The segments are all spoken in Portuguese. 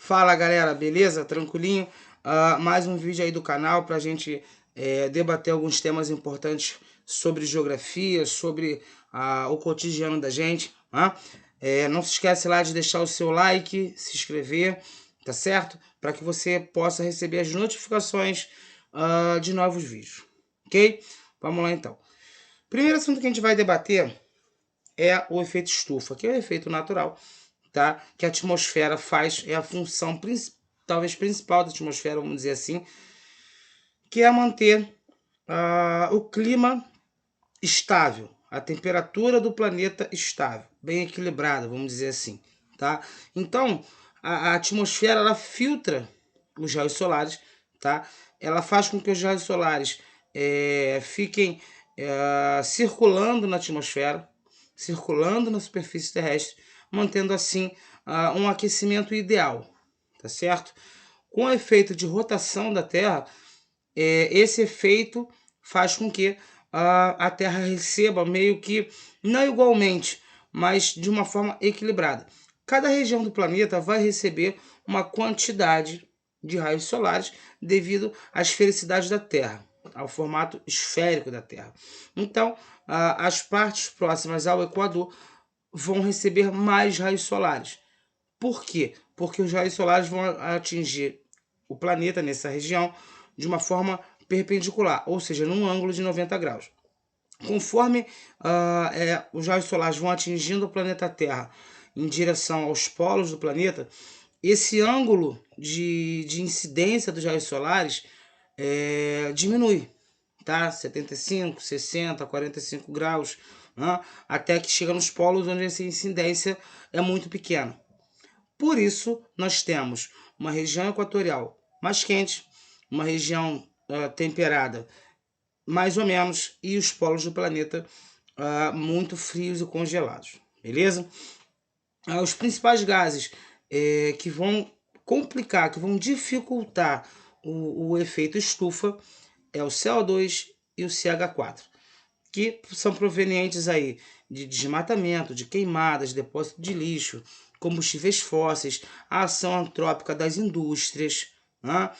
Fala galera, beleza? Tranquilinho? Mais um vídeo aí do canal pra gente debater alguns temas importantes sobre geografia, sobre o cotidiano da gente. Tá? Não se esquece lá de deixar o seu like, se inscrever, tá certo? Para que você possa receber as notificações de novos vídeos, ok? Vamos lá então. Primeiro assunto que a gente vai debater é o efeito estufa, que é o efeito natural, tá? Que a atmosfera faz, é a função talvez principal da atmosfera, vamos dizer assim, que é manter o clima estável, a temperatura do planeta estável, bem equilibrada, vamos dizer assim, tá? Então, a atmosfera ela filtra os raios solares, tá? Ela faz com que os raios solares fiquem circulando na atmosfera, circulando na superfície terrestre, mantendo assim um aquecimento ideal, tá certo? Com o efeito de rotação da Terra, esse efeito faz com que a Terra receba meio que, não igualmente, mas de uma forma equilibrada. Cada região do planeta vai receber uma quantidade de raios solares devido à esfericidade da Terra, ao formato esférico da Terra. Então, as partes próximas ao Equador vão receber mais raios solares. Por quê? Porque os raios solares vão atingir o planeta nessa região de uma forma perpendicular, ou seja, num ângulo de 90 graus. Conforme os raios solares vão atingindo o planeta Terra em direção aos polos do planeta, esse ângulo de incidência dos raios solares diminui, tá? 75, 60, 45 graus, né? Até que chega nos polos onde essa incidência é muito pequena. Por isso, nós temos uma região equatorial mais quente, uma região temperada mais ou menos, e os polos do planeta muito frios e congelados, beleza? Os principais gases que vão complicar, que vão dificultar o efeito estufa é o CO2 e o CH4, que são provenientes aí de desmatamento, de queimadas, depósito de lixo, combustíveis fósseis, a ação antrópica das indústrias, né?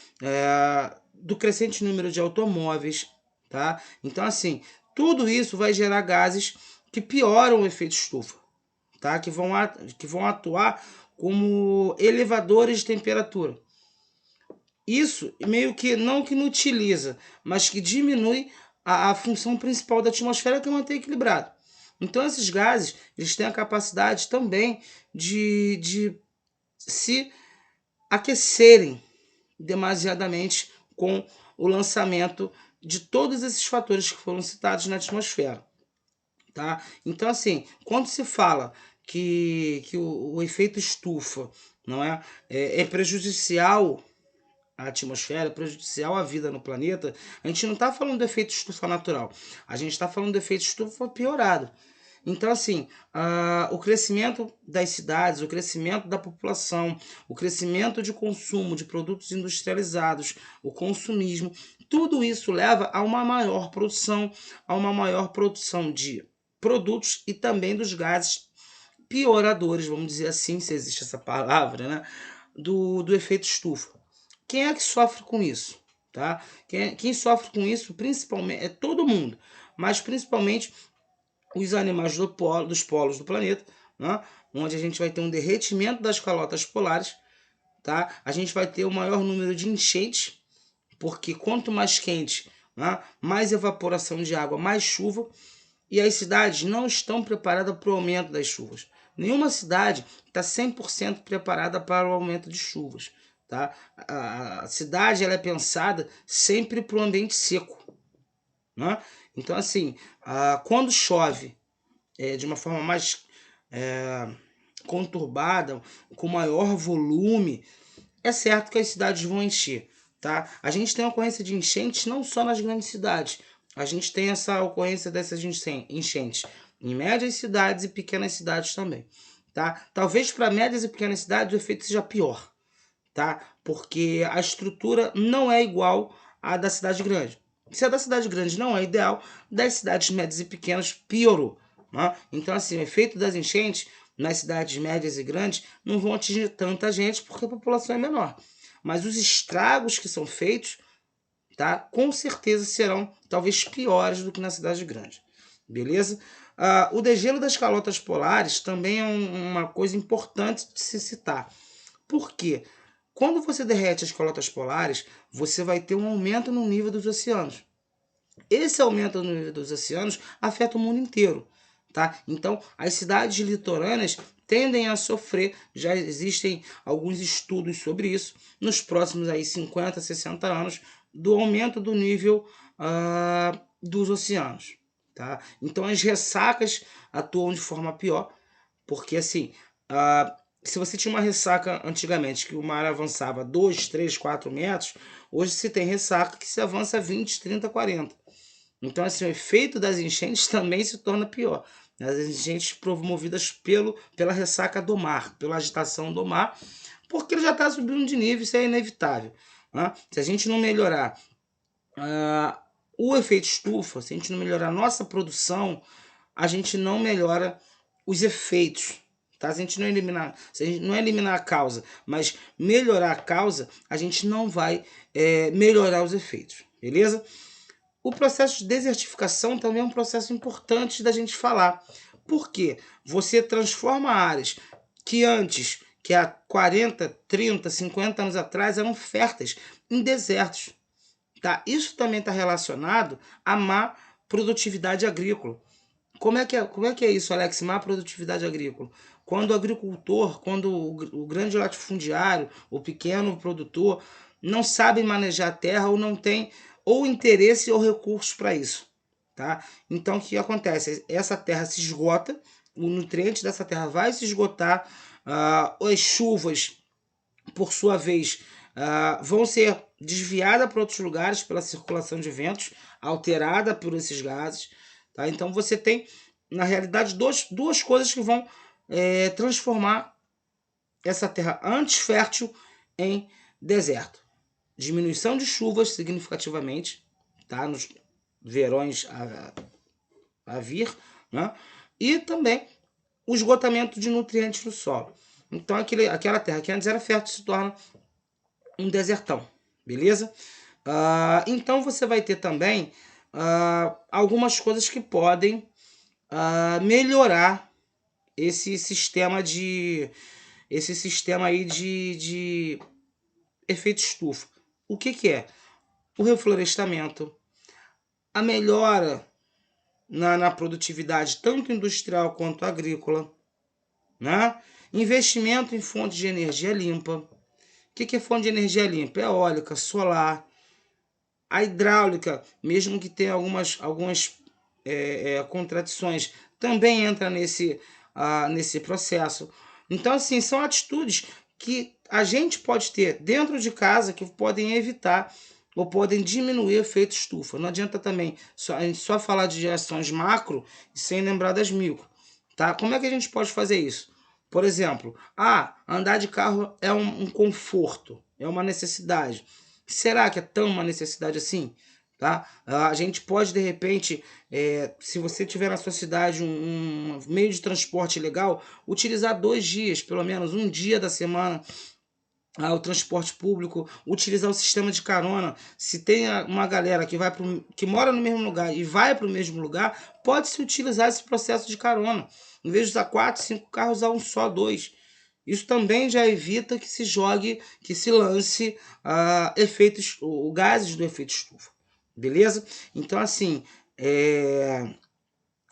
Do crescente número de automóveis, tá? Então, assim, tudo isso vai gerar gases que pioram o efeito estufa, tá? Que vão atuar como elevadores de temperatura. Isso meio que não que inutiliza, mas que diminui a função principal da atmosfera, que é manter equilibrado. Então esses gases eles têm a capacidade também de se aquecerem demasiadamente com o lançamento de todos esses fatores que foram citados na atmosfera. Tá? Então, assim, quando se fala que o efeito estufa não é prejudicial à atmosfera, prejudicial à vida no planeta, a gente não está falando do efeito estufa natural, a gente está falando do efeito estufa piorado. Então, assim, o crescimento das cidades, o crescimento da população, o crescimento de consumo de produtos industrializados, o consumismo, tudo isso leva a uma maior produção de produtos e também dos gases pioradores, vamos dizer assim, se existe essa palavra, né? Do efeito estufa. Quem é que sofre com isso? Tá? Quem sofre com isso principalmente é todo mundo, mas principalmente os animais dos polos do planeta, né? Onde a gente vai ter um derretimento das calotas polares, tá? A gente vai ter o maior número de enchentes, porque quanto mais quente, né? Mais evaporação de água, mais chuva, e as cidades não estão preparadas para o aumento das chuvas. Nenhuma cidade está 100% preparada para o aumento de chuvas. Tá? A cidade ela é pensada sempre para o ambiente seco. Né? Então, assim, quando chove de uma forma mais conturbada, com maior volume, é certo que as cidades vão encher. Tá? A gente tem ocorrência de enchentes não só nas grandes cidades, a gente tem essa ocorrência dessas enchentes em médias cidades e pequenas cidades também. Tá? Talvez para médias e pequenas cidades o efeito seja pior, tá? Porque a estrutura não é igual à da cidade grande. Se a da cidade grande não é ideal, das cidades médias e pequenas piorou. Né? Então, assim, o efeito das enchentes nas cidades médias e grandes não vão atingir tanta gente porque a população é menor. Mas os estragos que são feitos, tá, com certeza serão talvez piores do que na cidade grande. Beleza? O degelo das calotas polares também é uma coisa importante de se citar. Por quê? Quando você derrete as calotas polares, você vai ter um aumento no nível dos oceanos. Esse aumento no nível dos oceanos afeta o mundo inteiro, tá? Então, as cidades litorâneas tendem a sofrer, já existem alguns estudos sobre isso, nos próximos aí 50, 60 anos, do aumento do nível dos oceanos, tá? Então, as ressacas atuam de forma pior, porque assim, se você tinha uma ressaca antigamente que o mar avançava 2, 3, 4 metros, hoje se tem ressaca que se avança 20, 30, 40. Então, assim, o efeito das enchentes também se torna pior. As enchentes promovidas pela ressaca do mar, pela agitação do mar, porque ele já está subindo de nível, isso é inevitável. Né? Se a gente não melhorar o efeito estufa, se a gente não melhorar a nossa produção, a gente não melhora os efeitos. Tá? Se a gente não eliminar a causa, mas melhorar a causa, a gente não vai melhorar os efeitos. Beleza? O processo de desertificação também é um processo importante da gente falar. Por quê? Você transforma áreas que antes, que há 40, 30, 50 anos atrás, eram férteis em desertos. Tá? Isso também está relacionado à má produtividade agrícola. Como é que é isso, Alex? Má produtividade agrícola. Quando o agricultor, quando o grande latifundiário, o pequeno produtor, não sabe manejar a terra ou não tem ou interesse ou recursos para isso. Tá? Então, o que acontece? Essa terra se esgota, o nutriente dessa terra vai se esgotar, as chuvas, por sua vez, vão ser desviadas para outros lugares pela circulação de ventos, alterada por esses gases. Tá? Então você tem, na realidade, duas coisas que vão transformar essa terra antes fértil em deserto. Diminuição de chuvas significativamente, tá? Nos verões a vir, né? E também o esgotamento de nutrientes no solo. Então aquela terra que antes era fértil se torna um desertão, beleza? Então você vai ter também algumas coisas que podem melhorar esse sistema aí de efeito estufa. O que é? O reflorestamento, a melhora na produtividade tanto industrial quanto agrícola, né? Investimento em fontes de energia limpa. O que é fonte de energia limpa? Eólica, solar, a hidráulica, mesmo que tenha algumas contradições, também entra nesse processo. Então, assim, são atitudes que a gente pode ter dentro de casa que podem evitar ou podem diminuir o efeito estufa. Não adianta também a gente só falar de ações macro sem lembrar das micro. Tá? Como é que a gente pode fazer isso? Por exemplo, andar de carro é um conforto, é uma necessidade. Será que é tão uma necessidade assim? Tá? A gente pode, de repente, se você tiver na sua cidade um meio de transporte legal, utilizar 2 dias, pelo menos um dia da semana, o transporte público, utilizar o sistema de carona. Se tem uma galera que mora no mesmo lugar e vai para o mesmo lugar, pode-se utilizar esse processo de carona. Em vez de usar 4, 5 carros, usar um só, 2. Isso também já evita que se lance gases do efeito estufa. Beleza? Então, assim,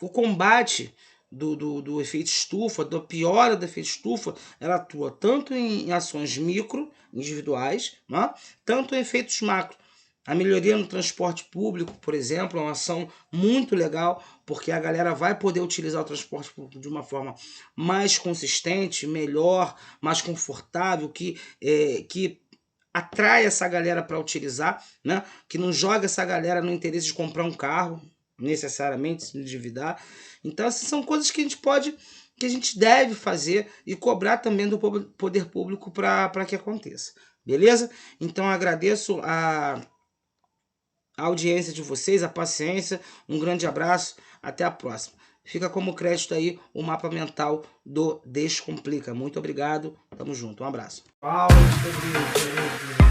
o combate do efeito estufa, da piora do efeito estufa, ela atua tanto em ações micro, individuais, né? Tanto em efeitos macro. A melhoria no transporte público, por exemplo, é uma ação muito legal, porque a galera vai poder utilizar o transporte público de uma forma mais consistente, melhor, mais confortável, que atrai essa galera para utilizar, né? Que não joga essa galera no interesse de comprar um carro, necessariamente se endividar. Então, essas são coisas que a gente deve fazer e cobrar também do poder público para que aconteça. Beleza? Então, agradeço a audiência de vocês, a paciência. Um grande abraço. Até a próxima. fica como crédito aí o mapa mental do Descomplica. Muito obrigado, tamo junto, um abraço. Fala sobre isso.